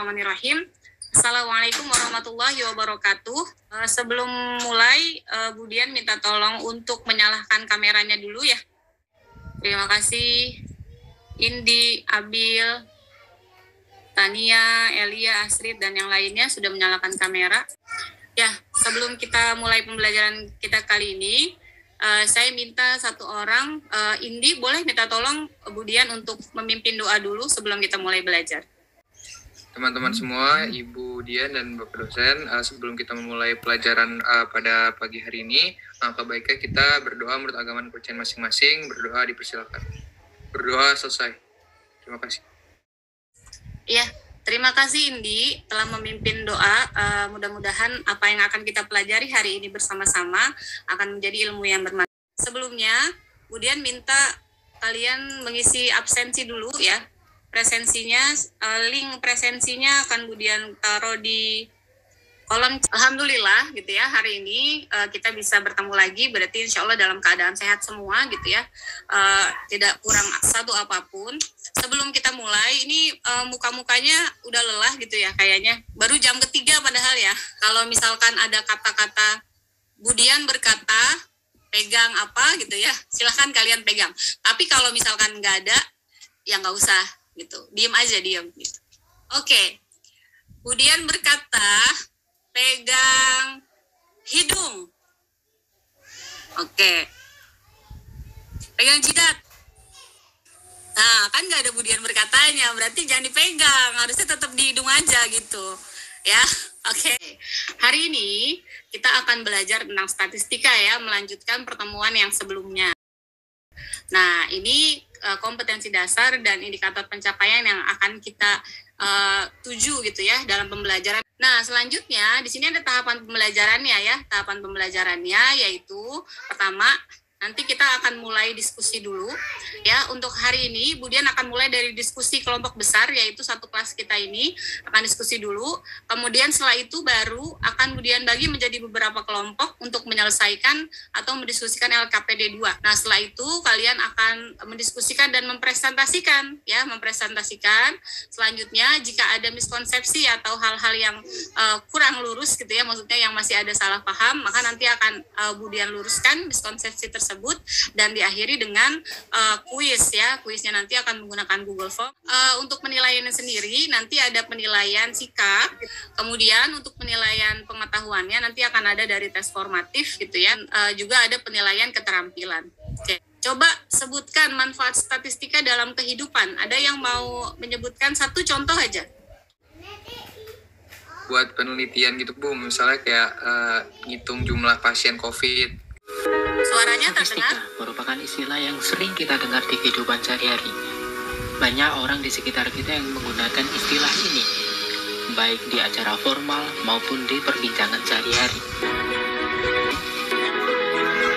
Bismillahirrahmanirrahim. Assalamualaikum warahmatullahi wabarakatuh. Sebelum mulai, Bu Dian minta tolong untuk menyalakan kameranya dulu ya. Terima kasih. Indi, Abil, Tania, Elia, Astrid, dan yang lainnya sudah menyalakan kamera. Ya, sebelum kita mulai pembelajaran kita kali ini, saya minta satu orang, Indi, boleh minta tolong Bu Dian untuk memimpin doa dulu sebelum kita mulai belajar. Teman-teman semua, Ibu Dian dan Bapak dosen, sebelum kita memulai pelajaran pada pagi hari ini, maka baiknya kita berdoa menurut agama dan kepercayaan masing-masing. Berdoa dipersilakan. Berdoa selesai. Terima kasih. Iya, terima kasih Indi telah memimpin doa. Mudah-mudahan apa yang akan kita pelajari hari ini bersama-sama akan menjadi ilmu yang bermanfaat. Sebelumnya, Bu Dian minta kalian mengisi absensi dulu ya. Presensinya, link presensinya akan Bu Dian taruh di kolom. Alhamdulillah gitu ya, hari ini kita bisa bertemu lagi, berarti insya Allah dalam keadaan sehat semua gitu ya, tidak kurang satu apapun. Sebelum kita mulai, ini muka-mukanya udah lelah gitu ya kayaknya, baru jam ketiga padahal ya. Kalau misalkan ada kata-kata Bu Dian berkata pegang apa gitu ya, silahkan kalian pegang. Tapi kalau misalkan nggak ada, ya nggak usah gitu, diem aja, diem gitu. Oke, Bu Dian berkata pegang hidung. Oke, pegang jidat. Nah, kan nggak ada Bu Dian berkatanya, berarti jangan dipegang, harusnya tetap di hidung aja gitu ya. Oke, hari ini kita akan belajar tentang statistika ya, melanjutkan pertemuan yang sebelumnya. Nah, ini kompetensi dasar dan indikator pencapaian yang akan kita tuju gitu ya dalam pembelajaran. Nah, selanjutnya di sini ada tahapan pembelajarannya ya. Tahapan pembelajarannya yaitu pertama, nanti kita akan mulai diskusi dulu ya. Untuk hari ini Bu Dian akan mulai dari diskusi kelompok besar, yaitu satu kelas kita ini akan diskusi dulu. Kemudian setelah itu baru akan Bu Dian bagi menjadi beberapa kelompok untuk menyelesaikan atau mendiskusikan LKPD 2. Nah, setelah itu kalian akan mendiskusikan dan mempresentasikan ya, mempresentasikan. Selanjutnya jika ada miskonsepsi atau hal-hal yang kurang lurus gitu ya, maksudnya yang masih ada salah paham, maka nanti akan Bu Dian luruskan miskonsepsi tersebut dan diakhiri dengan kuis ya. Kuisnya nanti akan menggunakan Google Form. Untuk penilaiannya sendiri nanti ada penilaian sikap, kemudian untuk penilaian pengetahuannya nanti akan ada dari tes formatif gitu ya. Juga ada penilaian keterampilan. Oke. Coba sebutkan manfaat statistika dalam kehidupan. Ada yang mau menyebutkan satu contoh aja? Buat penelitian gitu Bu, misalnya kayak ngitung jumlah pasien COVID. Suaranya terdengar? Statistika merupakan istilah yang sering kita dengar di kehidupan sehari-hari. Banyak orang di sekitar kita yang menggunakan istilah ini, baik di acara formal maupun di perbincangan sehari-hari.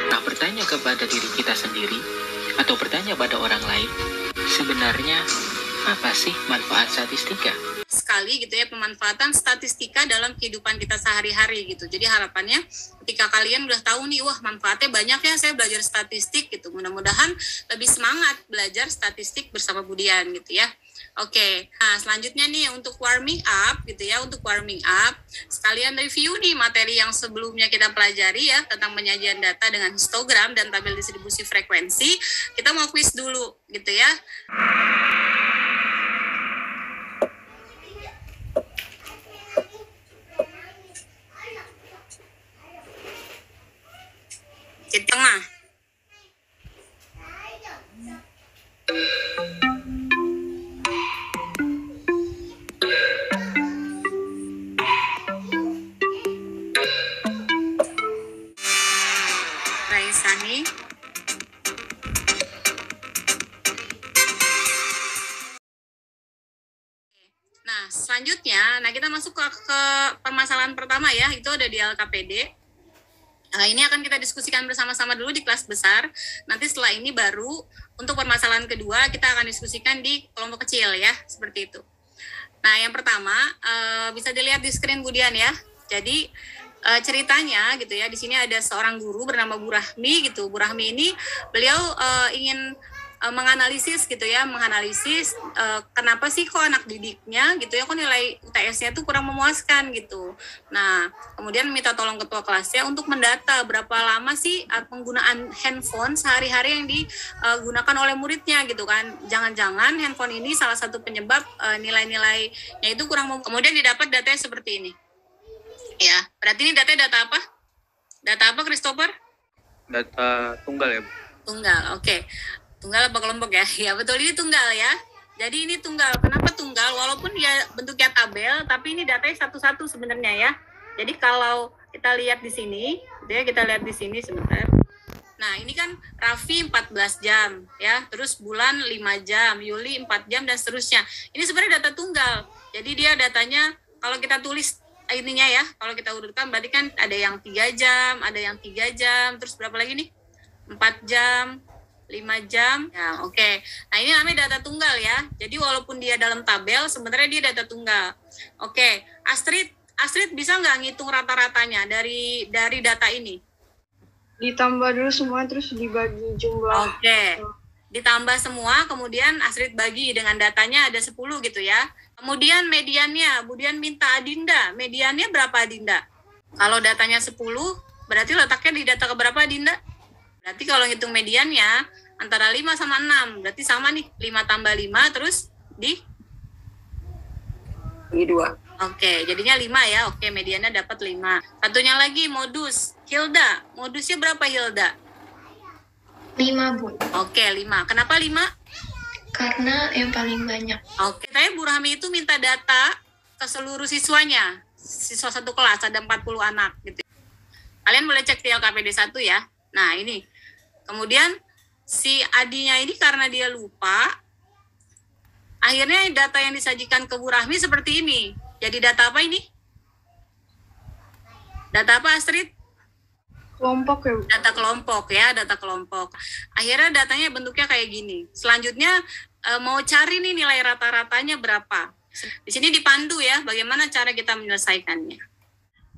Nah, bertanya kepada diri kita sendiri atau bertanya pada orang lain, sebenarnya apa sih manfaat statistika? Sekali gitu ya, pemanfaatan statistika dalam kehidupan kita sehari-hari gitu. Jadi harapannya ketika kalian udah tahu nih, wah manfaatnya banyak ya saya belajar statistik gitu. Mudah-mudahan lebih semangat belajar statistik bersama Bu Dian gitu ya. Oke, nah selanjutnya nih untuk warming up gitu ya. Untuk warming up, sekalian review nih materi yang sebelumnya kita pelajari ya, tentang penyajian data dengan histogram dan tabel distribusi frekuensi. Kita mau quiz dulu gitu ya. Di tengah. Raisani. Nah, selanjutnya, kita masuk ke permasalahan pertama ya, itu ada di LKPD. Ini akan kita diskusikan bersama-sama dulu di kelas besar. Nanti setelah ini baru untuk permasalahan kedua kita akan diskusikan di kelompok kecil ya, seperti itu. Nah, yang pertama bisa dilihat di screen Bu Dian ya. Jadi ceritanya gitu ya, di sini ada seorang guru bernama Bu Rahmi gitu. Bu Rahmi ini beliau ingin menganalisis gitu ya, menganalisis kenapa sih kok anak didiknya gitu ya kok nilai UTS-nya tuh kurang memuaskan gitu. Nah, kemudian minta tolong ketua kelasnya untuk mendata berapa lama sih penggunaan handphone sehari-hari yang digunakan oleh muridnya gitu kan. Jangan-jangan handphone ini salah satu penyebab nilai-nilainya itu kurang kemudian didapat datanya seperti ini. Ya, berarti ini data apa? Data apa, Christopher? Data tunggal ya, Bu? Tunggal, oke. Tunggal apa kelompok ya? Ya betul, ini tunggal ya. Jadi ini tunggal. Kenapa tunggal? Walaupun dia bentuknya tabel, tapi ini datanya satu-satu sebenarnya ya. Jadi kalau kita lihat di sini, kita lihat di sini sebentar. Nah, ini kan Raffi 14 jam ya, terus bulan 5 jam, Yuli 4 jam dan seterusnya. Ini sebenarnya data tunggal. Jadi dia datanya kalau kita tulis ininya ya, kalau kita urutkan berarti kan ada yang 3 jam, ada yang 3 jam, terus berapa lagi nih? 4 jam, 5 jam. Ya, oke. Nah, ini namanya data tunggal ya. Jadi walaupun dia dalam tabel, sebenarnya dia data tunggal. Oke, Astrid bisa nggak ngitung rata-ratanya dari data ini? Ditambah dulu semua terus dibagi jumlah. Oke. Ditambah semua, kemudian Astrid bagi dengan datanya ada 10 gitu ya. Kemudian mediannya, kemudian minta Adinda. Mediannya berapa Adinda? Kalau datanya 10, berarti letaknya di data keberapa Adinda? Berarti kalau ngitung mediannya antara 5 sama 6. Berarti sama nih, 5 tambah 5 terus di 2. Oke, jadinya 5 ya. Oke, mediannya dapat 5. Satunya lagi modus. Hilda, modusnya berapa Hilda? 5, Bu. Oke, 5. Kenapa 5? Karena yang paling banyak. Oke, tapi Bu Rahmi itu minta data ke seluruh siswanya. Siswa satu kelas, ada 40 anak gitu. Kalian boleh cek di LKPD 1 ya. Nah, ini. Kemudian si Adinya ini karena dia lupa, akhirnya data yang disajikan ke Bu Rahmi seperti ini. Jadi data apa ini? Data apa Astrid? Kelompok ya, Bu? Data kelompok ya, data kelompok. Akhirnya datanya bentuknya kayak gini. Selanjutnya mau cari nih nilai rata-ratanya berapa. Di sini dipandu ya, bagaimana cara kita menyelesaikannya.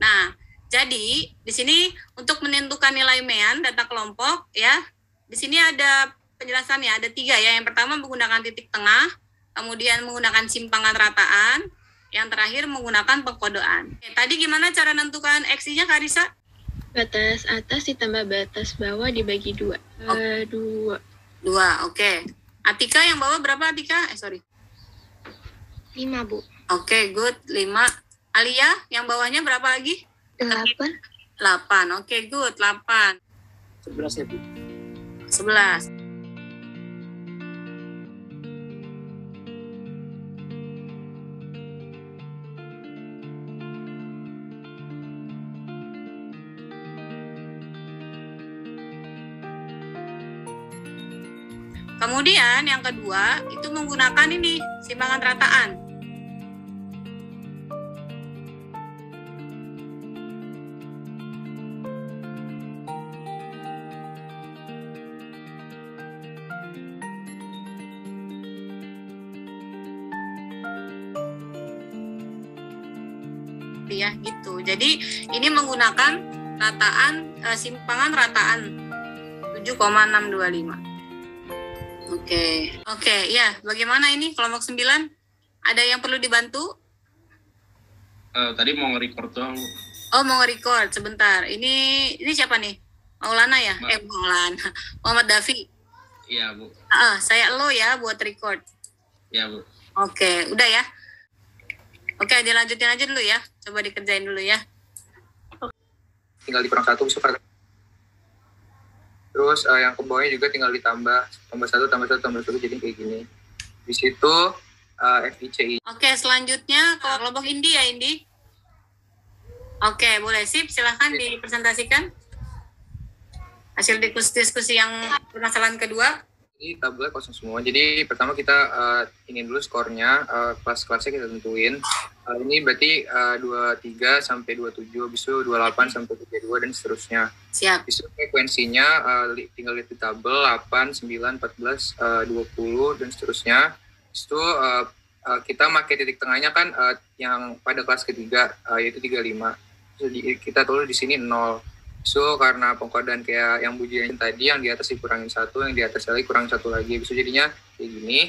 Nah, jadi di sini untuk menentukan nilai MEAN data kelompok ya, di sini ada penjelasannya, ada 3 ya. Yang pertama menggunakan titik tengah, kemudian menggunakan simpangan rataan, yang terakhir menggunakan pengkodean. Oke, tadi gimana cara menentukan X-nya Karisa? Batas atas ditambah batas bawah dibagi 2. 2. 2, oke. Atika yang bawah berapa Atika? 5, Bu. Oke, good. 5. Alia yang bawahnya berapa lagi? 8. 8, oke, good. 8. 11 ya, Bu. 11. Kemudian yang kedua itu menggunakan ini simpangan rataan. Ya gitu. Jadi ini menggunakan rataan simpangan rataan 7,625. Oke, ya. Bagaimana ini kelompok 9? Ada yang perlu dibantu? Tadi mau nge-record doang. Oh, mau nge-record sebentar. Ini siapa nih? Maulana ya? Maulana. Muhammad Dafi. Iya, Bu. Saya lo ya buat record. Iya, Bu. Oke, udah ya. Oke, dilanjutin aja dulu ya. Coba dikerjain dulu ya. Tinggal dikurang 1 bisa. Terus yang ke bawahnya juga tinggal ditambah 1 jadi kayak gini. Di situ FICI. Oke, selanjutnya ke kelompok Indi ya, Indi. Oke, boleh sip, silahkan dipresentasikan hasil diskusi yang permasalahan kedua. Ini tabelnya kosong semua. Jadi pertama kita ingin dulu skornya, kelas-kelasnya kita tentuin. Ini berarti 23 sampai 27, habis itu 28 sampai 32 dan seterusnya. Siap. Habis itu frekuensinya tinggal lihat di tabel 8, 9, 14, 20 dan seterusnya. Habis itu kita pakai titik tengahnya kan yang pada kelas ketiga yaitu 35. Jadi kita tulis di sini 0. So karena pengkodean kayak yang Bujian tadi, yang di atas dikurangin 1, yang di atas lagi kurang 1 lagi. So jadinya kayak gini.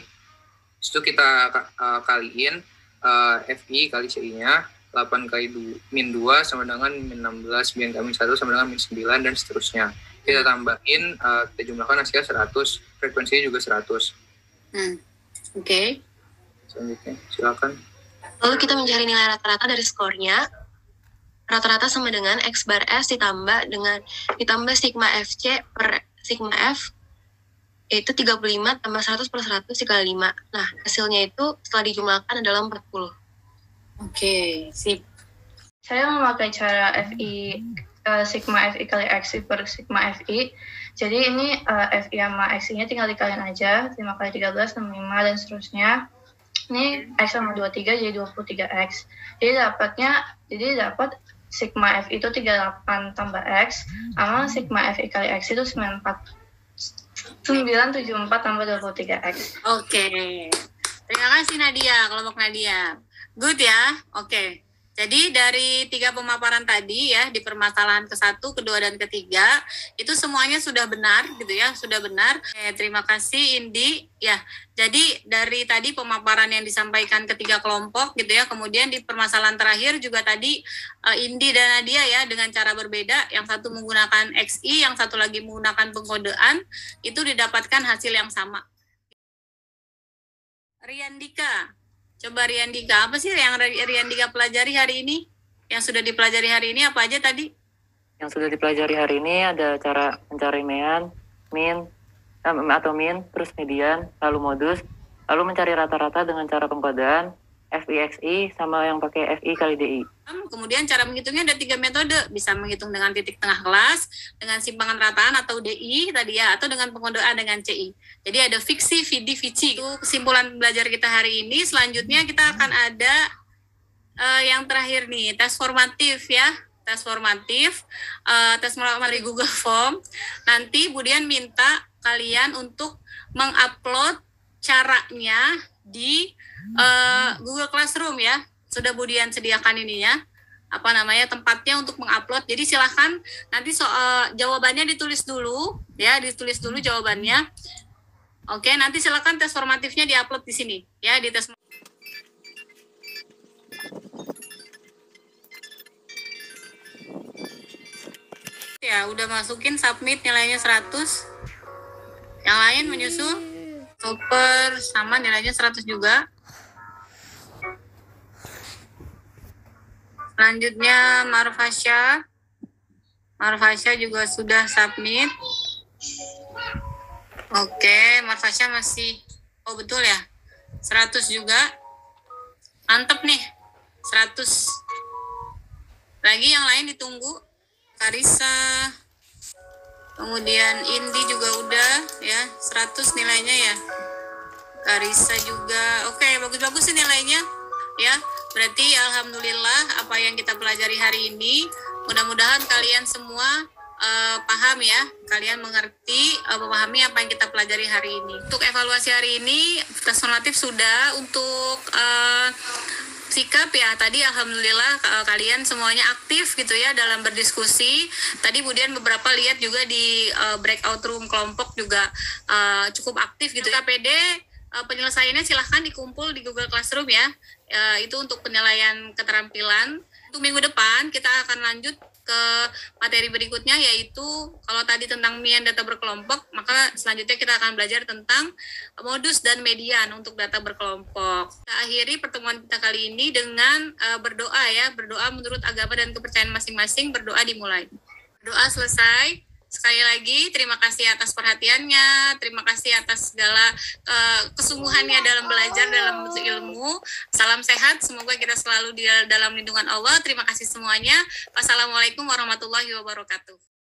Itu kita kaliin FI kali CI-nya 8 kali min 2 sama dengan min 16, min 1 sama dengan min 9, dan seterusnya. Kita tambahin, kita jumlahkan hasilnya 100, frekuensinya juga 100. Oke. Selanjutnya, silakan. Lalu kita mencari nilai rata-rata dari skornya. Rata-rata sama dengan X bar S ditambah sigma FC per sigma F, yaitu 35 tambah 100 per 100 dikali 5. Nah, hasilnya itu setelah dijumlahkan adalah 40. Oke, sip. Saya memakai cara FI sigma FI kali X per sigma FI. Jadi ini FI sama X-nya tinggal dikaliin aja, 5 kali 13, 65, dan seterusnya. Ini X sama 23 jadi 23X. Jadi dapat sigma F itu 38 tambah X, sama sigma FI kali X itu 974 tambah 23X. Oke. Terima kasih Nadia, kelompok Nadia. Good ya. Oke. Jadi dari 3 pemaparan tadi ya, di permasalahan ke-1, ke-2, dan ke-3, itu semuanya sudah benar gitu ya, sudah benar. Terima kasih Indi. Ya, jadi dari tadi pemaparan yang disampaikan ke 3 kelompok gitu ya, kemudian di permasalahan terakhir juga tadi Indi dan Nadia ya, dengan cara berbeda, yang satu menggunakan XI, yang satu lagi menggunakan pengkodean, itu didapatkan hasil yang sama. Riandika. Coba Riandika, apa sih yang Riandika pelajari hari ini? Yang sudah dipelajari hari ini apa aja tadi? Yang sudah dipelajari hari ini ada cara mencari min, terus median, lalu modus, lalu mencari rata-rata dengan cara pengkodean, FI/XI, sama yang pakai FI kali DI. Kemudian cara menghitungnya ada 3 metode, bisa menghitung dengan titik tengah kelas, dengan simpangan rataan atau DI tadi ya, atau dengan pengkodean dengan CI. Jadi ada fiksi, vidi, vici. Itu kesimpulan belajar kita hari ini. Selanjutnya kita akan ada yang terakhir nih, tes formatif ya. Tes formatif melalui Google Form. Nanti Budian minta kalian untuk mengupload caranya di Google Classroom ya. Sudah Budian sediakan ininya, tempatnya untuk mengupload. Jadi silahkan nanti jawabannya ditulis dulu ya, ditulis dulu jawabannya. Oke, nanti silahkan tes formatifnya diupload di sini ya, di tes. Ya, udah masukin submit, nilainya 100. Yang lain menyusul. Super, sama nilainya 100 juga. Selanjutnya Marfasya juga sudah submit. Oke, Marfasya masih, betul ya, 100 juga. Mantep nih, 100. Lagi yang lain ditunggu. Karisa, kemudian Indi juga udah ya, 100 nilainya ya. Karisa juga, oke, bagus-bagus sih nilainya ya. Berarti alhamdulillah apa yang kita pelajari hari ini, mudah-mudahan kalian semua paham ya, kalian mengerti, memahami apa yang kita pelajari hari ini. Untuk evaluasi hari ini, tes formatif sudah. Untuk sikap ya, tadi alhamdulillah kalian semuanya aktif gitu ya dalam berdiskusi. Tadi kemudian beberapa lihat juga di breakout room kelompok juga cukup aktif gitu. KPD penyelesaiannya silahkan dikumpul di Google Classroom ya. Itu untuk penilaian keterampilan. Untuk minggu depan kita akan lanjut ke materi berikutnya, yaitu kalau tadi tentang MIAN data berkelompok, maka selanjutnya kita akan belajar tentang modus dan median untuk data berkelompok. Kita akhiri pertemuan kita kali ini dengan berdoa ya, berdoa menurut agama dan kepercayaan masing-masing. Berdoa dimulai. Doa selesai. Sekali lagi, terima kasih atas perhatiannya, terima kasih atas segala kesungguhannya dalam belajar, dalam menuntut ilmu. Salam sehat, semoga kita selalu di dalam lindungan Allah. Terima kasih semuanya. Wassalamualaikum warahmatullahi wabarakatuh.